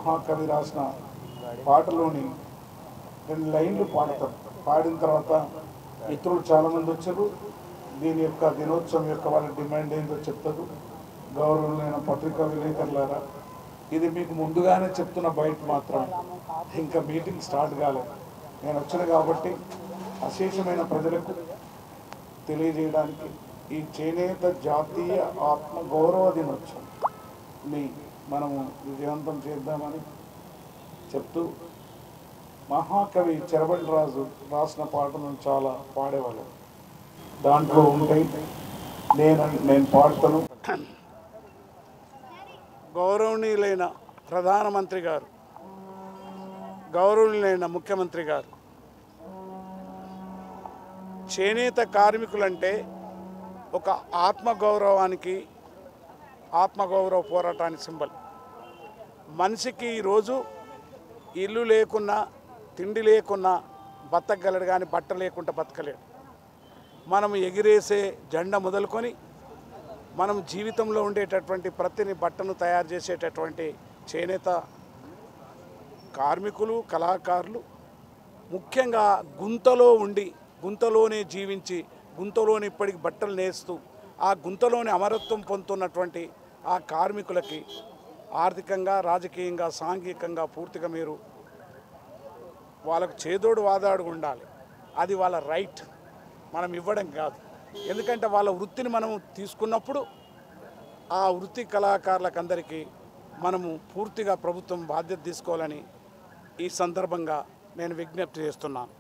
మహాకవి రాసిన పాటలోని 2 లైన్లు పాడతారు. పాడిన తర్వాత మిత్రులు చాలామంది వచ్చారు. దీని యొక్క దినోత్సవం యొక్క వాళ్ళ డిమాండ్ ఏంటో చెప్తారు. గౌరవమైన పత్రికా విలేకరులారా, ఇది మీకు ముందుగానే చెప్తున్న బయట మాత్రం, ఇంకా మీటింగ్ స్టార్ట్ కాలేదు. నేను వచ్చాను కాబట్టి అశేషమైన ప్రజలకు తెలియజేయడానికి ఈ చేనేత జాతీయ ఆత్మ గౌరవ దినోత్సవం మనము విజయవంతం చేద్దామని చెప్తూ, మహాకవి చెరబండి రాజు రాసిన పాటలను చాలా పాడేవాళ్ళు. దాంట్లో ఉంటాయి, నేను పాడతాను. గౌరవనీయులైన ప్రధానమంత్రి గారు, గౌరవనీయులైన ముఖ్యమంత్రి గారు, చేనేత కార్మికులంటే ఒక ఆత్మగౌరవానికి, ఆత్మగౌరవ పోరాటానికి సింబల్. మనిషికి ఈరోజు ఇల్లు లేకున్నా, తిండి లేకున్నా బతకగలడు, కానీ బట్ట లేకుండా బతకలేడు. మనం ఎగిరేసే జెండా మొదలుకొని మనం జీవితంలో ఉండేటటువంటి ప్రతిని బట్టను తయారు చేసేటటువంటి చేనేత కార్మికులు, కళాకారులు ముఖ్యంగా గుంతలో ఉండి, గుంతలోనే జీవించి, గుంతలోని ఇప్పటికి బట్టలు నేస్తూ ఆ గుంతలోని అమరత్వం పొందుతున్నటువంటి ఆ కార్మికులకి ఆర్థికంగా, రాజకీయంగా, సాంఘికంగా పూర్తిగా మీరు వాళ్ళకు చేదోడు వాదాడు ఉండాలి. అది వాళ్ళ రైట్, మనం ఇవ్వడం కాదు. ఎందుకంటే వాళ్ళ వృత్తిని మనం తీసుకున్నప్పుడు ఆ వృత్తి కళాకారులకు అందరికీ మనము పూర్తిగా ప్రభుత్వం బాధ్యత తీసుకోవాలని ఈ సందర్భంగా నేను విజ్ఞప్తి చేస్తున్నాను.